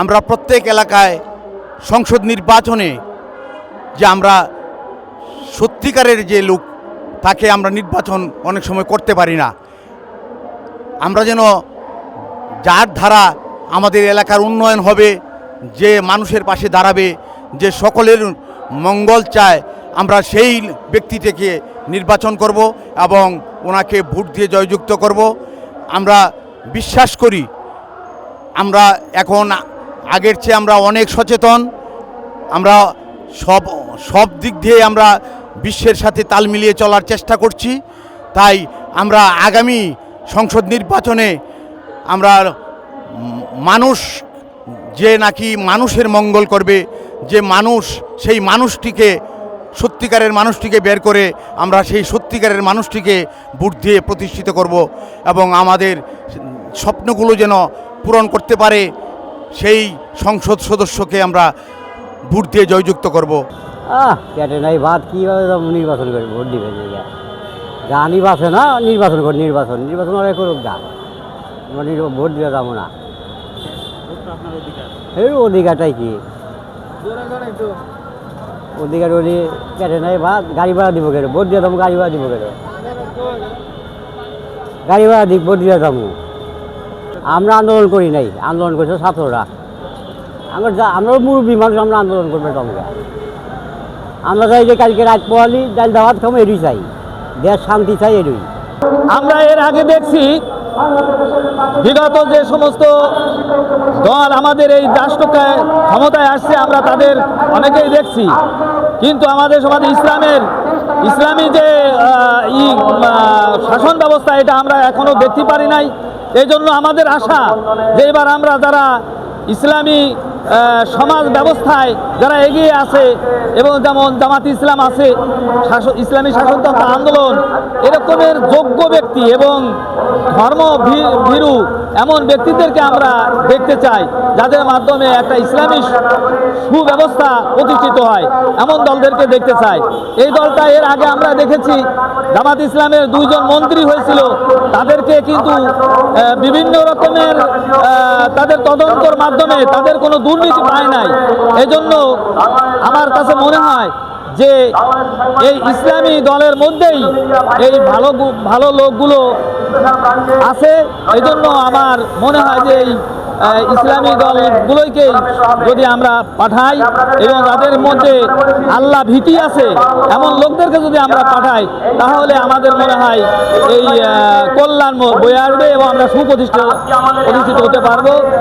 আমরা প্রত্যেক এলাকায় সংসদ নির্বাচনে যে আমরা সত্যিকারের যে লোক তাকে আমরা নির্বাচন অনেক সময় করতে পারি না। আমরা যেন যার দ্বারা আমাদের এলাকার উন্নয়ন হবে, যে মানুষের পাশে দাঁড়াবে, যে সকলের মঙ্গল চায়, আমরা সেই ব্যক্তিটিকে নির্বাচন করব এবং ওনাকে ভোট দিয়ে জয়যুক্ত করব। আমরা বিশ্বাস করি আমরা এখন আগের চেয়ে আমরা অনেক সচেতন। আমরা সব দিক দিয়ে আমরা বিশ্বের সাথে তাল মিলিয়ে চলার চেষ্টা করছি। তাই আমরা আগামী সংসদ নির্বাচনে আমরা মানুষ যে নাকি মানুষের মঙ্গল করবে, যে মানুষ সেই মানুষটিকে সত্যিকারের মানুষটিকে বের করে আমরা সেই সত্যিকারের মানুষটিকে ভোট দিয়ে প্রতিষ্ঠিত করব এবং আমাদের স্বপ্নগুলো যেন পূরণ করতে পারে সেই সংসদ সদস্যকে আমরা ভোট দিয়ে জয়যুক্ত করব। কেটে নাই ভাত কীভাবে নির্বাচন করে ভোট দিবে যা নির্বাচন না নির্বাচন করে নির্বাচন ওরা করুক যা ভোট দিতে যাবো না। এই অধিকারটাই কি অধিকার ওলি কেটে নাই ভাত গাড়ি ভাড়া দিব কেন ভোট দিয়ে যাবো গাড়ি ভাড়া দিব কেন গাড়ি ভাড়া দিক ভোট দিয়ে যাবো। আমরা আন্দোলন করি নাই, আন্দোলন করছে ছাত্ররা। আমরা মুরব্বী মানুষ, আমরা আন্দোলন করবে তোমাকে। আমরা চাই যে কালকে রাত পোহালি ডাল দাওয়াত খাবো, এড়ুই চাই, দেশ শান্তি চাই, এড়ুই। আমরা এর আগে দেখছি বিগত যে সমস্ত দল আমাদের এই রাষ্ট্রকে ক্ষমতায় আসছে আমরা তাদের অনেকেই দেখছি, কিন্তু আমাদের সমাজে ইসলামী যে শাসন ব্যবস্থা এটা আমরা এখনো দেখতে পারি নাই। এই জন্য আমাদের আশা যে এবার আমরা যারা ইসলামী সমাজ ব্যবস্থায় যারা এগিয়ে আছে এবং যেমন জামাত ইসলাম আছে, ইসলামী শাসনতন্ত্র আন্দোলন, এরকমের যোগ্য ব্যক্তি এবং ধর্ম ভীরু এমন ব্যক্তিদেরকে আমরা দেখতে চাই, যাদের মাধ্যমে একটা ইসলামী সুব্যবস্থা প্রতিষ্ঠিত হয়, এমন দলদেরকে দেখতে চাই। এই দলটা এর আগে আমরা দেখেছি জামাত ইসলামের 2 জন মন্ত্রী হয়েছিল, তাদেরকে কিন্তু বিভিন্ন রকমের তাদের তদন্তর মাধ্যমে তাদের কোনো দুর্নীতি পায় নাই। এজন্য আমার কাছে মনে হয় যে এই ইসলামী দলের মধ্যেই এই ভালো লোকগুলো আছে। এজন্য আমার মনে হয় যে এই ইসলামী দলগুলোকে যদি আমরা পাঠাই এবং তাদের মধ্যে আল্লাহ ভীতি আছে এমন লোকদেরকে যদি আমরা পাঠাই, তাহলে আমাদের মনে হয় এই কল্যাণ বয়ে আসবে এবং আমরা সুপ্রতিষ্ঠিত হতে পারবো।